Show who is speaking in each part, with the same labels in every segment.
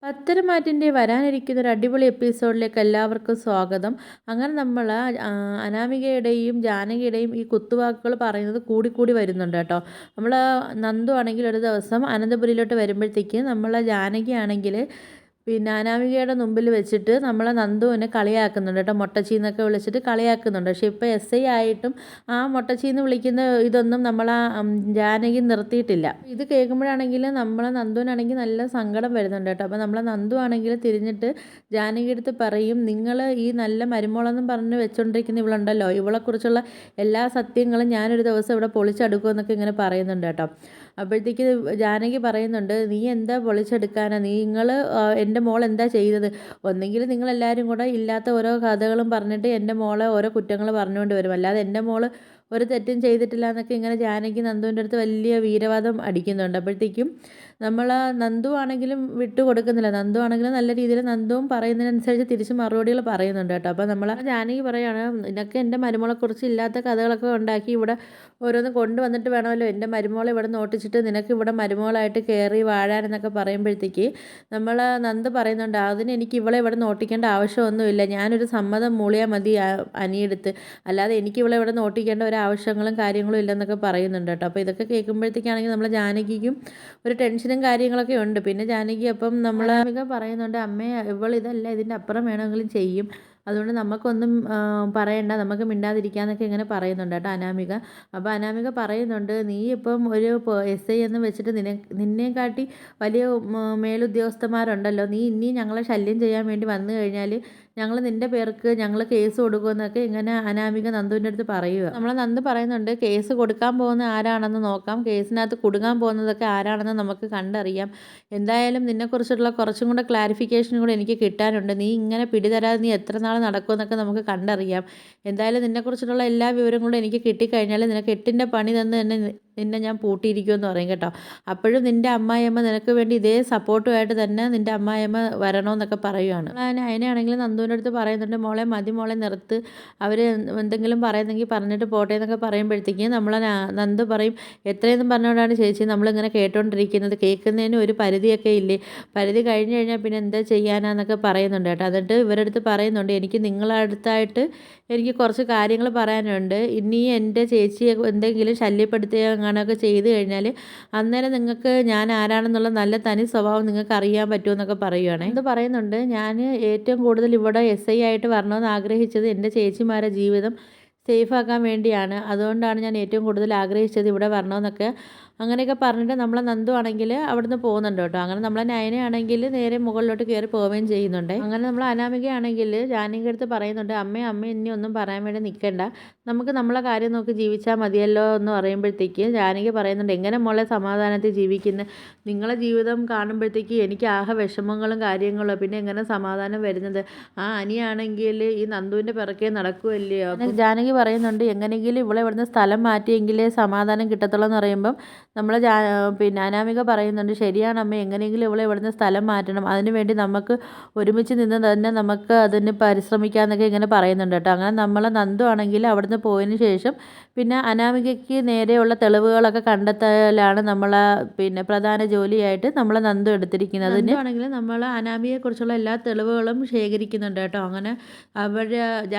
Speaker 1: പത്തരമാറ്റിൻ്റെ വരാനിരിക്കുന്ന ഒരു അടിപൊളി എപ്പിസോഡിലേക്ക് എല്ലാവർക്കും സ്വാഗതം. അങ്ങനെ നമ്മൾ അനാമികയുടെയും ജാനകിയുടെയും ഈ കുത്തുവാക്കുകൾ പറയുന്നത് കൂടിക്കൂടി വരുന്നുണ്ട് കേട്ടോ. നമ്മൾ നന്ദു ആണെങ്കിൽ ഒരു ദിവസം അനന്തപുരിയിലോട്ട് വരുമ്പോഴത്തേക്ക് നമ്മൾ ജാനകി ആണെങ്കിൽ പിന്നെ അനാമികയുടെ മുമ്പിൽ വെച്ചിട്ട് നമ്മളെ നന്ദുവിനെ കളിയാക്കുന്നുണ്ട് കേട്ടോ. മൊട്ടച്ചി എന്നൊക്കെ വിളിച്ചിട്ട് കളിയാക്കുന്നുണ്ട്. പക്ഷേ ഇപ്പോൾ SI ആയിട്ടും ആ മൊട്ടച്ചി എന്ന് വിളിക്കുന്ന ഇതൊന്നും നമ്മൾ ജാനകി നിർത്തിയിട്ടില്ല. ഇത് കേൾക്കുമ്പോഴാണെങ്കിൽ നമ്മളെ നന്ദുവിനാണെങ്കിൽ നല്ല സങ്കടം വരുന്നുണ്ട് കേട്ടോ. അപ്പോൾ നമ്മളെ നന്ദു ആണെങ്കിൽ തിരിഞ്ഞിട്ട് ജാനകി അടുത്ത് പറയും, നിങ്ങൾ ഈ നല്ല മരുമോളെന്നും പറഞ്ഞ് വെച്ചുകൊണ്ടിരിക്കുന്ന ഇവളുണ്ടല്ലോ, ഇവളെക്കുറിച്ചുള്ള എല്ലാ സത്യങ്ങളും ഞാനൊരു ദിവസം ഇവിടെ പൊളിച്ചെടുക്കുമെന്നൊക്കെ ഇങ്ങനെ പറയുന്നുണ്ട് കേട്ടോ. അപ്പോഴത്തേക്ക് ജാനകി പറയുന്നുണ്ട്, നീ എന്താ പൊളിച്ചെടുക്കാനാ, നിങ്ങൾ എൻ്റെ മോൾ എന്താ ചെയ്തത്? ഒന്നെങ്കിൽ നിങ്ങളെല്ലാവരും കൂടെ ഇല്ലാത്ത ഓരോ കഥകളും പറഞ്ഞിട്ട് എൻ്റെ മോളെ ഓരോ കുറ്റങ്ങൾ പറഞ്ഞുകൊണ്ട് വരും, അല്ലാതെ എൻ്റെ മോൾ ഒരു തെറ്റും ചെയ്തിട്ടില്ല എന്നൊക്കെ ഇങ്ങനെ ജാനകി നന്ദുവിൻ്റെ അടുത്ത് വലിയ വീരവാദം അടിക്കുന്നുണ്ട്. അപ്പോഴത്തേക്കും നമ്മൾ നന്ദു ആണെങ്കിലും വിട്ടു കൊടുക്കുന്നില്ല. നന്ദു ആണെങ്കിലും നല്ല രീതിയിൽ നന്ദുവും പറയുന്നതിനനുസരിച്ച് തിരിച്ച് മറുപടികൾ പറയുന്നുണ്ട് കേട്ടോ. അപ്പോൾ നമ്മൾ ജാനകി പറയുകയാണ്, നിനക്ക് എൻ്റെ മരുമോളെക്കുറിച്ച് ഇല്ലാത്ത കഥകളൊക്കെ ഉണ്ടാക്കി ഇവിടെ ഓരോന്ന് കൊണ്ടുവന്നിട്ട് വേണമല്ലോ എൻ്റെ മരുമോളെ ഇവിടെ നോട്ടിച്ചിട്ട് നിനക്ക് ഇവിടെ മരുമോളായിട്ട് കയറി വാഴാനെന്നൊക്കെ പറയുമ്പോഴത്തേക്ക് നമ്മൾ നന്ദു പറയുന്നുണ്ട്, അതിന് എനിക്ക് ഇവളെ ഇവിടെ നോട്ടിക്കേണ്ട ആവശ്യമൊന്നുമില്ല, ഞാനൊരു സമ്മതം മൂളിയാൽ മതി അനിയെടുത്ത്, അല്ലാതെ എനിക്ക് ഇവളെ ഇവിടെ നോട്ടിക്കേണ്ട ഒരു ആവശ്യങ്ങളും കാര്യങ്ങളും ഇല്ലെന്നൊക്കെ പറയുന്നുണ്ട് കേട്ടോ. അപ്പോൾ ഇതൊക്കെ കേൾക്കുമ്പോഴത്തേക്കാണെങ്കിൽ നമ്മൾ ജാനകിക്കും ഒരു ടെൻഷനും കാര്യങ്ങളൊക്കെ ഉണ്ട്. പിന്നെ ജാനകി അപ്പം നമ്മൾ പറയുന്നുണ്ട്, അമ്മേ ഇവളിതല്ല ഇതിൻ്റെ അപ്പുറം വേണമെങ്കിലും ചെയ്യും, അതുകൊണ്ട് നമുക്കൊന്നും പറയണ്ട, നമുക്ക് മിണ്ടാതിരിക്കാന്നൊക്കെ ഇങ്ങനെ പറയുന്നുണ്ട് കേട്ടോ അനാമിക. അപ്പോൾ അനാമിക പറയുന്നുണ്ട്, നീ ഇപ്പം ഒരു SI എന്ന് വെച്ചിട്ട് നിന്നെക്കാട്ടി വലിയ മേലുദ്യോഗസ്ഥന്മാരുണ്ടല്ലോ, നീ ഇനി ഞങ്ങളെ ശല്യം ചെയ്യാൻ വേണ്ടി വന്നു കഴിഞ്ഞാൽ ഞങ്ങൾ നിൻ്റെ പേർക്ക് ഞങ്ങൾ കേസ് കൊടുക്കുമെന്നൊക്കെ ഇങ്ങനെ അനാമിക നന്ദുവിൻ്റെ അടുത്ത് പറയുക. നമ്മളെ നന്ദു പറയുന്നുണ്ട്, കേസ് കൊടുക്കാൻ പോകുന്ന ആരാണെന്ന് നോക്കാം, കേസിനകത്ത് കുടുങ്ങാൻ പോകുന്നതൊക്കെ ആരാണെന്ന് നമുക്ക് കണ്ടറിയാം, എന്തായാലും നിന്നെക്കുറിച്ചുള്ള കുറച്ചും കൂടെ ക്ലാരിഫിക്കേഷനും കൂടെ എനിക്ക് കിട്ടാനുണ്ട്, നീ ഇങ്ങനെ പിടിതരാതെ നീ എത്ര നാൾ നടക്കുമെന്നൊക്കെ നമുക്ക് കണ്ടറിയാം, എന്തായാലും നിന്നെക്കുറിച്ചിട്ടുള്ള എല്ലാ വിവരങ്ങളും എനിക്ക് കിട്ടിക്കഴിഞ്ഞാൽ നിനക്ക് 8ൻ്റെ പണി തന്നെ നിന്നെ ഞാൻ പൂട്ടിയിരിക്കുമെന്ന് പറയും കേട്ടോ. അപ്പോഴും നിൻ്റെ അമ്മായിയമ്മ നിനക്ക് വേണ്ടി ഇതേ സപ്പോർട്ടുമായിട്ട് തന്നെ നിൻ്റെ അമ്മായിയമ്മ വരണമെന്നൊക്കെ പറയുകയാണ്. അതിനാണെങ്കിൽ നന്ദുവിൻ്റെ അടുത്ത് പറയുന്നുണ്ട്, മോളെ മതി, മോളെ നിർത്ത്, അവർ എന്തെങ്കിലും പറയുന്നെങ്കിൽ പറഞ്ഞിട്ട് പോട്ടെ എന്നൊക്കെ പറയുമ്പോഴത്തേക്കും നമ്മളെ നന്ദു പറയും, എത്രയെന്നും പറഞ്ഞുകൊണ്ടാണ് ചേച്ചി നമ്മളിങ്ങനെ കേട്ടോണ്ടിരിക്കുന്നത്, കേൾക്കുന്നതിന് ഒരു പരിധിയൊക്കെ ഇല്ലേ, പരിധി കഴിഞ്ഞ് കഴിഞ്ഞാൽ പിന്നെ എന്താ ചെയ്യാനാന്നൊക്കെ പറയുന്നുണ്ട് കേട്ടോ. എന്നിട്ട് ഇവരുടെ അടുത്ത് പറയുന്നുണ്ട്, എനിക്ക് നിങ്ങളടുത്തായിട്ട് എനിക്ക് കുറച്ച് കാര്യങ്ങൾ പറയാനുണ്ട്, ഇനി എൻ്റെ ചേച്ചിയെ എന്തെങ്കിലും ശല്യപ്പെടുത്തുകയോ അങ്ങനെയൊക്കെ ചെയ്ത് കഴിഞ്ഞാൽ അന്നേരം നിങ്ങൾക്ക് ഞാൻ ആരാണെന്നുള്ള നല്ല തനി സ്വഭാവം നിങ്ങൾക്ക് അറിയാൻ പറ്റുമെന്നൊക്കെ പറയുകയാണ്. ഇത് പറയുന്നുണ്ട്, ഞാൻ ഏറ്റവും കൂടുതൽ ഇവിടെ SI ആയിട്ട് വരണമെന്ന് ആഗ്രഹിച്ചത് എൻ്റെ ചേച്ചിമാരുടെ ജീവിതം സേഫാക്കാൻ വേണ്ടിയാണ്, അതുകൊണ്ടാണ് ഞാൻ ഏറ്റവും കൂടുതൽ ആഗ്രഹിച്ചത് ഇവിടെ വരണമെന്നൊക്കെ അങ്ങനെയൊക്കെ പറഞ്ഞിട്ട് നമ്മളെ നന്ദു ആണെങ്കിൽ അവിടുന്ന് പോകുന്നുണ്ട് കേട്ടോ. അങ്ങനെ നമ്മളെ നയനയാണെങ്കിൽ നേരെ മുകളിലോട്ട് കയറി പോവുകയും ചെയ്യുന്നുണ്ട്. അങ്ങനെ നമ്മൾ അനാമികയാണെങ്കിൽ ജാനകിയുടെ അടുത്ത് പറയുന്നുണ്ട്, അമ്മ ഇനി ഒന്നും പറയാൻ വേണ്ടി നിൽക്കണ്ട, നമുക്ക് നമ്മളെ കാര്യം നോക്കി ജീവിച്ചാൽ മതിയല്ലോ എന്ന് പറയുമ്പോഴത്തേക്ക് ജാനകി പറയുന്നുണ്ട്, എങ്ങനെ മോളെ സമാധാനത്തിൽ ജീവിക്കുന്നത്, നിങ്ങളെ ജീവിതം കാണുമ്പോഴത്തേക്ക് എനിക്ക് ആകെ വിഷമങ്ങളും കാര്യങ്ങളും, പിന്നെ എങ്ങനെ സമാധാനം വരുന്നത്, ആ അനിയാണെങ്കിൽ ഈ നന്ദുവിൻ്റെ പിറകെ നടക്കുമല്ലയോ. ജാനകി പറയുന്നുണ്ട്, എങ്ങനെയെങ്കിലും ഇവിടെ ഇവിടുന്ന് സ്ഥലം മാറ്റിയെങ്കിലേ സമാധാനം കിട്ടത്തുള്ളൂ എന്ന് പറയുമ്പം നമ്മൾ പിന്നെ അനാമിക പറയുന്നുണ്ട്, ശരിയാണ് അമ്മ, എങ്ങനെയെങ്കിലും ഇവളെ ഇവിടുന്ന് സ്ഥലം മാറ്റണം, അതിനുവേണ്ടി നമുക്ക് ഒരുമിച്ച് നിന്ന് തന്നെ നമുക്ക് അതിന് പരിശ്രമിക്കാമെന്നൊക്കെ ഇങ്ങനെ പറയുന്നുണ്ട് കേട്ടോ. അങ്ങനെ നമ്മളെ നന്ദു ആണെങ്കിൽ അവിടുന്ന് പോയതിന് ശേഷം പിന്നെ അനാമികയ്ക്ക് നേരെയുള്ള തെളിവുകളൊക്കെ കണ്ടെത്തലാണ് നമ്മളെ പിന്നെ പ്രധാന ജോലിയായിട്ട് നമ്മളെ നന്ദു എടുത്തിരിക്കുന്നത്. ആണെങ്കിൽ നമ്മൾ അനാമികയെക്കുറിച്ചുള്ള എല്ലാ തെളിവുകളും ശേഖരിക്കുന്നുണ്ട് കേട്ടോ. അങ്ങനെ അവരുടെ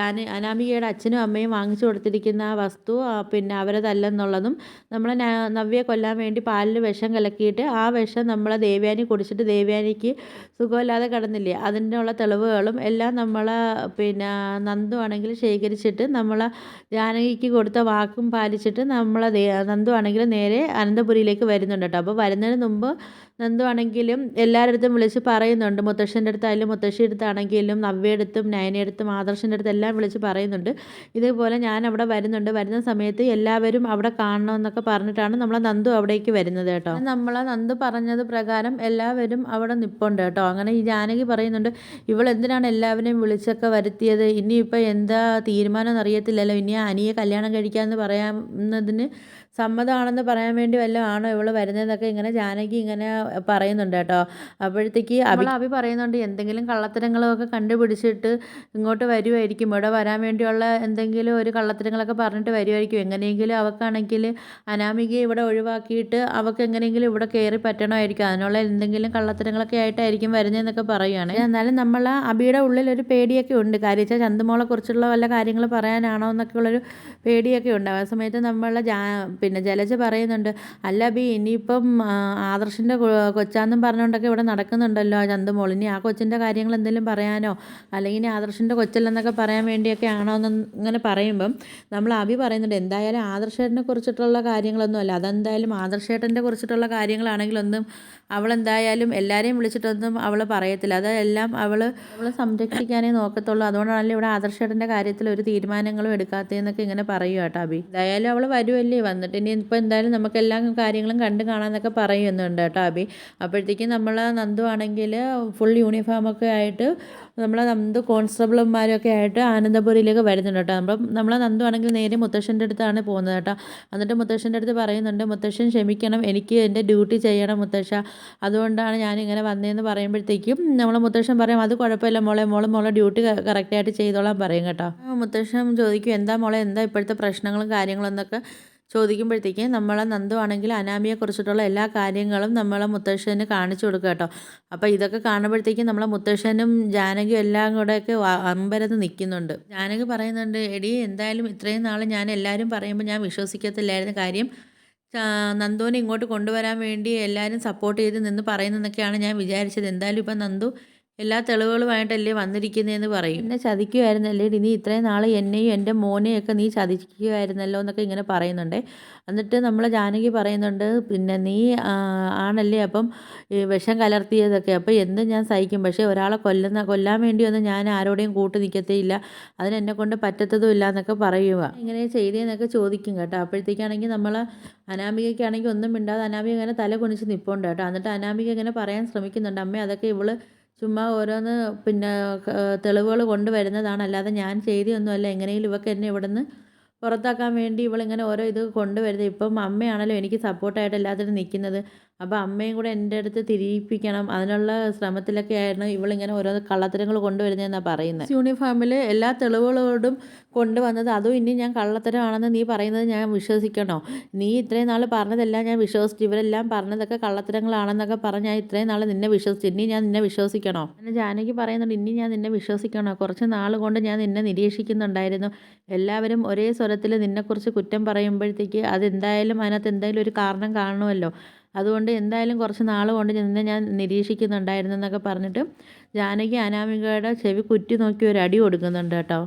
Speaker 1: അനാമികയുടെ അച്ഛനും അമ്മയും വാങ്ങിച്ചു കൊടുത്തിരിക്കുന്ന ആ വസ്തു പിന്നെ അവരതല്ലെന്നുള്ളതും, നമ്മളെ നവ്യയെ കൊല്ലാൻ വേണ്ടി പാലിൽ വിഷം കലക്കിയിട്ട് ആ വിഷം നമ്മളെ ദേവയാനി കുടിച്ചിട്ട് ദേവയാനിക്ക് സുഖമില്ലാതെ കിടന്നില്ലേ, അതിനുള്ള തെളിവുകളും എല്ലാം നമ്മളെ പിന്നെ നന്ദു ആണെങ്കിൽ ശേഖരിച്ചിട്ട് നമ്മളെ ജാനകിക്ക് കൊടുത്ത വാക്കും പാലിച്ചിട്ട് നമ്മളെ നന്ദു ആണെങ്കിൽ നേരെ അനന്തപുരിയിലേക്ക് വരുന്നുണ്ട് കേട്ടോ. അപ്പോൾ വരുന്നതിന് മുമ്പ് നന്ദു ആണെങ്കിലും എല്ലാവരുടെ അടുത്തും വിളിച്ച് പറയുന്നുണ്ട്, മുത്തശ്ശൻ്റെ അടുത്തായാലും മുത്തശ്ശിയുടെ അടുത്താണെങ്കിലും നവ്യയുടെ അടുത്തും നയനയുടെ അടുത്തും ആദർശൻ്റെ അടുത്തും എല്ലാം വിളിച്ച് പറയുന്നുണ്ട്, ഇതേപോലെ ഞാൻ അവിടെ വരുന്നുണ്ട്, വരുന്ന സമയത്ത് എല്ലാവരും അവിടെ കാണണമെന്നൊക്കെ പറഞ്ഞിട്ടാണ് നമ്മളെ നന്ദു അവിടേക്ക് വരുന്നത് കേട്ടോ. നമ്മളെ നന്ദു പറഞ്ഞത് പ്രകാരം എല്ലാവരും അവിടെ നിൽപ്പുണ്ട് കേട്ടോ. അങ്ങനെ ഈ ജാനകി പറയുന്നുണ്ട്, ഇവളെന്തിനാണ് എല്ലാവരെയും വിളിച്ചൊക്കെ വരുത്തിയത്, ഇനിയിപ്പോൾ എന്താ തീരുമാനം എന്നറിയത്തില്ലല്ലോ, ഇനി അനിയെ കല്യാണം കഴിക്കാമെന്ന് പറയാവുന്നതിന് സമ്മതമാണെന്ന് പറയാൻ വേണ്ടി വല്ലതും ആണോ ഇവള് വരുന്നതെന്നൊക്കെ ഇങ്ങനെ ജാനകി ഇങ്ങനെ പറയുന്നുണ്ട് കേട്ടോ. അപ്പോഴത്തേക്ക് അഭി പറയുന്നുണ്ട് എന്തെങ്കിലും കള്ളത്തരങ്ങളൊക്കെ കണ്ടുപിടിച്ചിട്ട് ഇങ്ങോട്ട് വരുമായിരിക്കും, ഇവിടെ വരാൻ വേണ്ടിയുള്ള എന്തെങ്കിലും ഒരു കള്ളത്തരങ്ങളൊക്കെ പറഞ്ഞിട്ട് വരുമായിരിക്കും. എങ്ങനെയെങ്കിലും അവൾക്കാണെങ്കിൽ അനാമികയെ ഇവിടെ ഒഴിവാക്കിയിട്ട് അവൾക്ക് എങ്ങനെയെങ്കിലും ഇവിടെ കയറി പറ്റണമായിരിക്കും, അതിനുള്ള എന്തെങ്കിലും കള്ളത്തരങ്ങളൊക്കെ ആയിട്ടായിരിക്കും വരുന്നതെന്നൊക്കെ പറയുകയാണ്. എന്നാലും നമ്മൾ അബിയുടെ ഉള്ളിലൊരു പേടിയൊക്കെ ഉണ്ട്. കാര്യച്ച ചന്തുമോളെ കുറിച്ചുള്ള വല്ല കാര്യങ്ങൾ പറയാനാണോ എന്നൊക്കെ ഉള്ളൊരു പേടിയൊക്കെ ഉണ്ട്. ആ സമയത്ത് പിന്നെ ജലജ പറയുന്നുണ്ട്, അല്ല അബി ഇനിയിപ്പം ആദർശിൻ്റെ കൊച്ചാന്നും പറഞ്ഞുകൊണ്ടൊക്കെ ഇവിടെ നടക്കുന്നുണ്ടല്ലോ ആ ചന്തുമോൾ, ഇനി ആ കൊച്ചിൻ്റെ കാര്യങ്ങൾ എന്തെങ്കിലും പറയാനോ അല്ലെങ്കിൽ ഇനി ആദർശിൻ്റെ കൊച്ചല്ലെന്നൊക്കെ പറയാൻ വേണ്ടിയൊക്കെ ആണോ എന്ന് ഇങ്ങനെ പറയുമ്പം നമ്മൾ അബി പറയുന്നുണ്ട്, എന്തായാലും ആദർശേട്ടനെ കുറിച്ചിട്ടുള്ള കാര്യങ്ങളൊന്നും അല്ല, അതെന്തായാലും ആദർശേട്ടൻ്റെ കുറിച്ചിട്ടുള്ള കാര്യങ്ങളാണെങ്കിലൊന്നും അവളെന്തായാലും എല്ലാവരെയും വിളിച്ചിട്ടൊന്നും അവൾ പറയത്തില്ല, അതെല്ലാം അവളെ സംരക്ഷിക്കാനേ നോക്കത്തുള്ളൂ, അതുകൊണ്ടാണല്ലോ ഇവിടെ ആദർശേട്ടൻ്റെ കാര്യത്തിൽ ഒരു തീരുമാനങ്ങളും എടുക്കാത്തതെന്നൊക്കെ ഇങ്ങനെ പറയും കേട്ടോ അബി. എന്തായാലും അവൾ വരുമല്ലേ, വന്നിട്ട് ഇനി ഇപ്പോൾ എന്തായാലും നമുക്ക് എല്ലാ കാര്യങ്ങളും കണ്ടു കാണാമെന്നൊക്കെ പറയുന്നുണ്ട് കേട്ടോ അബി. അപ്പോഴത്തേക്കും നമ്മൾ നന്ദു ആണെങ്കിൽ ഫുൾ യൂണിഫോമൊക്കെ ആയിട്ട് നമ്മളെ നന്ദു കോൺസ്റ്റബിൾമാരൊക്കെ ആയിട്ട് ആനന്ദപുരിയിലേക്ക് വരുന്നുണ്ട് കേട്ടോ. നമ്മളെ നന്ദു ആണെങ്കിൽ നേരെ മുത്തശ്ശൻ്റെ അടുത്താണ് പോകുന്നത് കേട്ടോ. എന്നിട്ട് മുത്തശ്ശൻ്റെ അടുത്ത് പറയുന്നുണ്ട്, മുത്തശ്ശൻ ക്ഷമിക്കണം, എനിക്ക് എൻ്റെ ഡ്യൂട്ടി ചെയ്യണം മുത്തശ്ശ, അതുകൊണ്ടാണ് ഞാനിങ്ങനെ വന്നതെന്ന് പറയുമ്പോഴത്തേക്കും നമ്മളെ മുത്തശ്ശൻ പറയും, അത് കുഴപ്പമില്ല മോളെ ഡ്യൂട്ടി കറക്റ്റായിട്ട് ചെയ്തോളാൻ പറയും കേട്ടോ. മുത്തശ്ശൻ ചോദിക്കും, എന്താ മോളെ എന്താ ഇപ്പോഴത്തെ പ്രശ്നങ്ങളും കാര്യങ്ങളും എന്നൊക്കെ ചോദിക്കുമ്പോഴത്തേക്കും നമ്മളെ നന്ദു ആണെങ്കിൽ അനാമിയെക്കുറിച്ചിട്ടുള്ള എല്ലാ കാര്യങ്ങളും നമ്മളെ മുത്തശ്ശന് കാണിച്ചു കൊടുക്കുക കേട്ടോ. അപ്പോൾ ഇതൊക്കെ കാണുമ്പോഴത്തേക്കും നമ്മളെ മുത്തശ്ശനും ജാനകിയും എല്ലാം കൂടെയൊക്കെ അമ്പരന്ന് നിൽക്കുന്നുണ്ട്. ജാനകി പറയുന്നുണ്ട്, എടി എന്തായാലും ഇത്രയും നാൾ ഞാൻ എല്ലാവരും പറയുമ്പോൾ ഞാൻ വിശ്വസിക്കത്തില്ലായിരുന്നു, കാര്യം നന്ദുവിനെ ഇങ്ങോട്ട് കൊണ്ടുവരാൻ വേണ്ടി എല്ലാവരും സപ്പോർട്ട് ചെയ്ത് നിന്ന് പറയുന്നതെന്നൊക്കെയാണ് ഞാൻ വിചാരിച്ചത്. എന്തായാലും ഇപ്പം നന്ദു എല്ലാ തെളിവുകളുമായിട്ടല്ലേ വന്നിരിക്കുന്നതെന്ന് പറയും. എന്നെ ചതിക്കുമായിരുന്നല്ലേ നീ ഇത്രയും നാൾ, എന്നെയും എൻ്റെ മോനെയൊക്കെ നീ ചതിക്കുമായിരുന്നല്ലോ എന്നൊക്കെ ഇങ്ങനെ പറയുന്നുണ്ട്. എന്നിട്ട് നമ്മൾ ജാനകി പറയുന്നുണ്ട്, പിന്നെ നീ ആണല്ലേ അപ്പം ഈ വിഷം കലർത്തിയതൊക്കെ, അപ്പോൾ എന്തും ഞാൻ സഹിക്കും, പക്ഷേ ഒരാളെ കൊല്ലാൻ വേണ്ടിയൊന്നും ഞാൻ ആരോടെയും കൂട്ട് നിൽക്കത്തേയില്ല, അതിനെന്നെക്കൊണ്ട് പറ്റത്തതുമില്ല എന്നൊക്കെ പറയുക. ഇങ്ങനെ ചെയ്തതെന്നൊക്കെ ചോദിക്കും കേട്ടോ. അപ്പോഴത്തേക്കാണെങ്കിൽ നമ്മൾ അനാമികയ്ക്കാണെങ്കിൽ ഒന്നും മിണ്ടാതെ അനാമിക ഇങ്ങനെ തല കുനിച്ച് നിൽപ്പുണ്ട് കേട്ടോ. എന്നിട്ട് അനാമിക ഇങ്ങനെ പറയാൻ ശ്രമിക്കുന്നുണ്ട്, അമ്മേ അതൊക്കെ ഇവള് ചുമ്മാ ഓരോന്ന് പിന്നെ തെളിവുകൾ കൊണ്ടുവരുന്നതാണ്, അല്ലാതെ ഞാൻ ചെയ്തതൊന്നുമല്ല, എങ്ങനെയെങ്കിലും ഇവൾക്ക് എന്നെ ഇവിടെ നിന്ന് പുറത്താക്കാൻ വേണ്ടി ഇവളിങ്ങനെ ഓരോ ഇത് കൊണ്ടുവരുന്നത്. ഇപ്പം അമ്മയാണല്ലോ എനിക്ക് സപ്പോർട്ടായിട്ട് എല്ലാത്തിനും നിൽക്കുന്നത്, അപ്പോൾ അമ്മയും കൂടെ എൻ്റെ അടുത്ത് തിരിയിപ്പിക്കണം, അതിനുള്ള ശ്രമത്തിലൊക്കെ ആയിരുന്നു ഇവളിങ്ങനെ ഓരോ കള്ളത്തരങ്ങൾ കൊണ്ടുവരുന്നതെന്നാണ് പറയുന്നത്. യൂണിഫോമിൽ എല്ലാ തെളിവുകളോടും കൊണ്ടുവന്നത്, അതും ഇനി ഞാൻ കള്ളത്തരമാണെന്ന് നീ പറയുന്നത് ഞാൻ വിശ്വസിക്കണോ? നീ ഇത്രയും നാൾ പറഞ്ഞതെല്ലാം ഞാൻ വിശ്വസിച്ചു, ഇവരെല്ലാം പറഞ്ഞതൊക്കെ കള്ളത്തരങ്ങളാണെന്നൊക്കെ പറഞ്ഞ് ഞാൻ ഇത്രയും നാൾ നിന്നെ വിശ്വസിച്ചു, ഇനി ഞാൻ നിന്നെ വിശ്വസിക്കണോ? പിന്നെ ജാനകി പറയുന്നുണ്ട്, ഇനി ഞാൻ നിന്നെ വിശ്വസിക്കണോ? കുറച്ച് നാൾ കൊണ്ട് ഞാൻ നിന്നെ നിരീക്ഷിക്കുന്നുണ്ടായിരുന്നു, എല്ലാവരും ഒരേ സ്വരത്തിൽ നിന്നെക്കുറിച്ച് കുറ്റം പറയുമ്പോഴത്തേക്ക് അതെന്തായാലും അതിനകത്ത് എന്തായാലും ഒരു കാരണം കാണുമല്ലോ, അതുകൊണ്ട് എന്തായാലും കുറച്ച് നാൾ കൊണ്ട് നിന്നെ ഞാൻ നിരീക്ഷിക്കുന്നുണ്ടായിരുന്നു എന്നൊക്കെ പറഞ്ഞിട്ട് ജാനകി അനാമികയുടെ ചെവി കുറ്റി നോക്കി ഒരു അടി കൊടുക്കുന്നുണ്ട് കേട്ടോ.